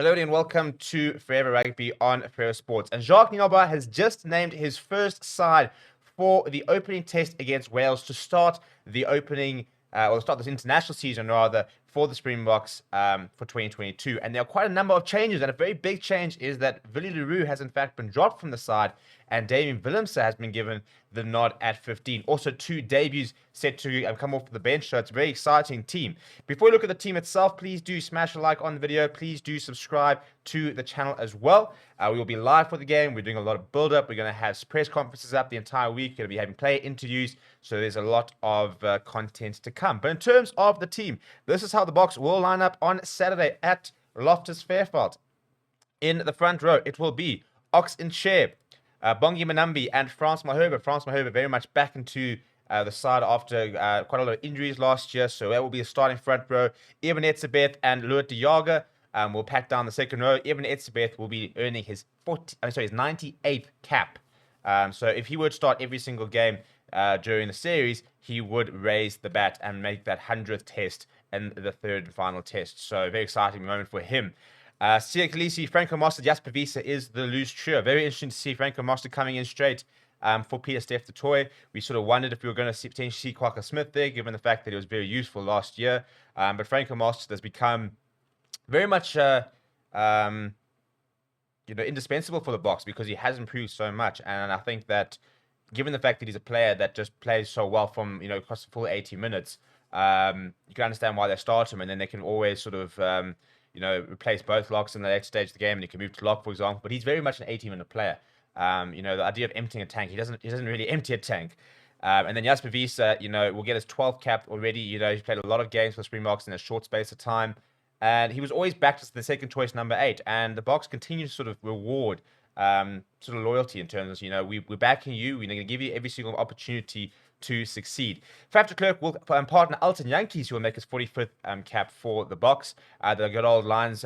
Hello and welcome to Forever Rugby on Forever Sports. And Jacques Nienaber has just named his first side for the opening test against Wales to start the opening, or start this international season rather, for the Springboks for 2022. And there are quite a number of changes, and a very big change is that WILLIE has in fact been dropped from the side, and Damien Willemse has been given the nod at 15. Also, two debuts set to come off the bench, so it's a very exciting team. Before we look at the team itself, please do smash a like on the video. Please do subscribe to the channel as well. We will be live for the game. We're doing a lot of build-up. We're going to have press conferences up the entire week. We're going to be having player interviews, so there's a lot of content to come. But in terms of the team, this is how the Boks will line up on Saturday at Loftus Fairfield. In the front row, it will be Ox in Chair, Bongi Manambi and Frans Malherbe. Frans Malherbe very much back into the side after quite a lot of injuries last year, so that will be a starting front row. Eben Etzebeth and Loet de Jager will pack down the second row. Eben Etzebeth will be earning his 98th cap. So if he were to start every single game during the series, he would raise the bat and make that 100th test in the third and final test. So a very exciting moment for him. Siya Kolisi, Franco Master, Jasper Wiese is the loose trio. Very interesting to see Franco Master coming in straight for Pieter-Steph du Toit. We sort of wondered if we were going to potentially see Kwagga Smith there, given the fact that he was very useful last year. But Franco Master has become very much indispensable for the Boks because he has improved so much. And I think that given the fact that he's a player that just plays so well from across the full 80 minutes, you can understand why they start him, and then they can always sort of replace both locks in the later stage of the game, and he can move to lock, for example. But he's very much an 80-minute player. The idea of emptying a tank, he doesn't really empty a tank. And then Jasper Wiese, will get his 12th cap already. He's played a lot of games for Springboks in a short space of time, and he was always backed as the second choice number 8. And the Boks continue to sort of reward sort of loyalty in terms of we're backing you. We're going to give you every single opportunity to succeed. Faf de Klerk will partner Alton Yankees, who will make his 45th cap for the Boks. The good old Lions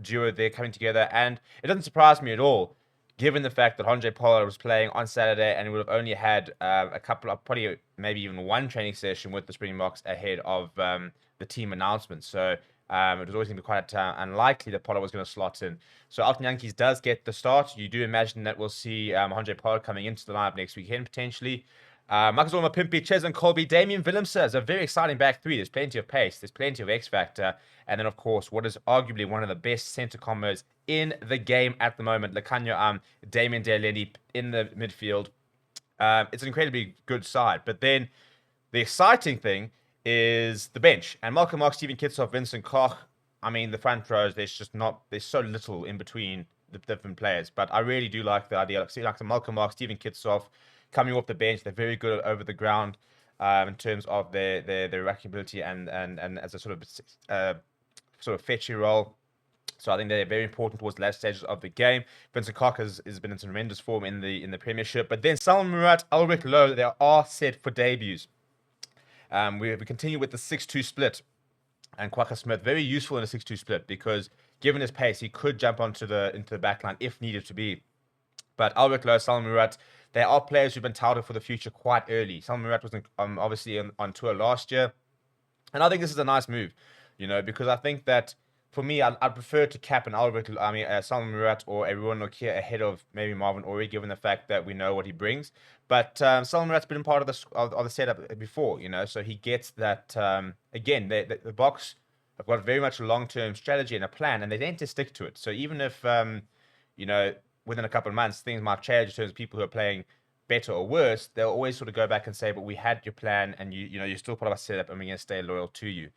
duo there coming together, and it doesn't surprise me at all, given the fact that Andre Pollard was playing on Saturday and he would have only had a couple of, probably maybe even one training session with the Springboks ahead of the team announcement. So it was always going to be quite unlikely that Pollard was going to slot in. So Alton Yankees does get the start. You do imagine that we'll see Andre Pollard coming into the lineup next weekend, potentially. Marcus Mapimpi, Cheslin Colby, Damien Willemse is a very exciting back three. There's plenty of pace. There's plenty of X factor. And then, of course, what is arguably one of the best centre combos in the game at the moment, Lekanyo Damien Dealeni in the midfield. It's an incredibly good side. But then the exciting thing is the bench. And Malcolm Marx, Steven Kitsoff, Vincent Koch. I mean, the front rows, there's so little in between the different players. But I really do like the idea. Like Malcolm Marx, Steven Kitsoff, coming off the bench, they're very good over the ground in terms of their racking ability and as a sort of fetchy role. So I think they're very important towards the last stages of the game. Vincent Koch has been in tremendous form in the Premiership. But then Salman Murat, Ulrich Lowe, they are set for debuts. We continue with the 6-2 split. And Kwagga Smith, very useful in a 6-2 split because given his pace, he could jump into the backline if needed to be. But Ulrich Lowe, Salman Murat, they are players who've been touted for the future quite early. Salman Murat was obviously on tour last year. And I think this is a nice move, because I think that for me, I'd prefer to cap an Salman Murat or a Ruan Nokia ahead of maybe Marvin Ori, given the fact that we know what he brings. But Salman Murat's been part of the setup before, so he gets that. Again, the Boks have got very much a long-term strategy and a plan, and they tend to stick to it. So even if, within a couple of months, things might change in terms of people who are playing better or worse, they'll always sort of go back and say, but we had your plan and you're still part of our setup and we're going to stay loyal to you.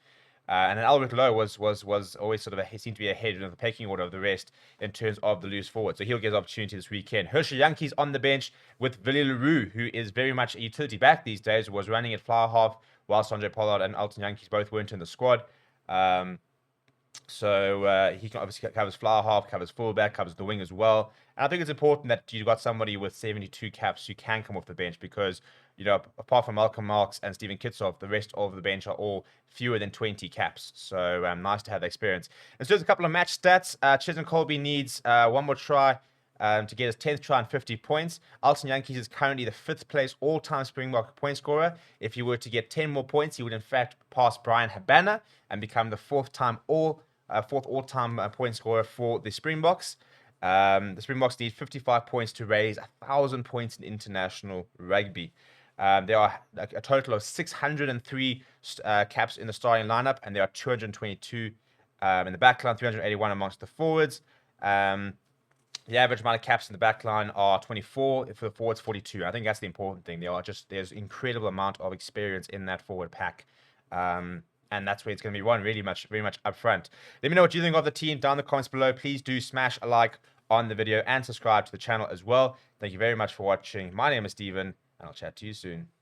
And then Ulrich Lowe was always sort of seemed to be ahead of the pecking order of the rest in terms of the loose forward. So he'll get his opportunity this weekend. Herschel Yankees on the bench with Willie Leroux, who is very much a utility back these days, was running at flower half whilst Andre Pollard and Alton Yankees both weren't in the squad. So he can obviously covers flower half, covers fullback, covers the wing as well. And I think it's important that you've got somebody with 72 caps who can come off the bench because, apart from Malcolm Marx and Steven Kitsoff, the rest of the bench are all fewer than 20 caps. So nice to have that experience. And so there's a couple of match stats. Cheslin Colby needs one more try to get his 10th try and 50 points. Alton Yankees is currently the 5th place all-time Springbok point scorer. If he were to get 10 more points, he would in fact pass Brian Habana and become the 4th time all fourth all-time point scorer for the Springboks. The Springboks need 55 points to raise 1,000 points in international rugby. There are a total of 603 caps in the starting lineup, and there are 222 in the backline, 381 amongst the forwards. The average amount of caps in the back line are 24. For the forwards, 42. I think that's the important thing. There's incredible amount of experience in that forward pack. And that's where it's going to be won very much up front. Let me know what you think of the team down in the comments below. Please do smash a like on the video and subscribe to the channel as well. Thank you very much for watching. My name is Steven, and I'll chat to you soon.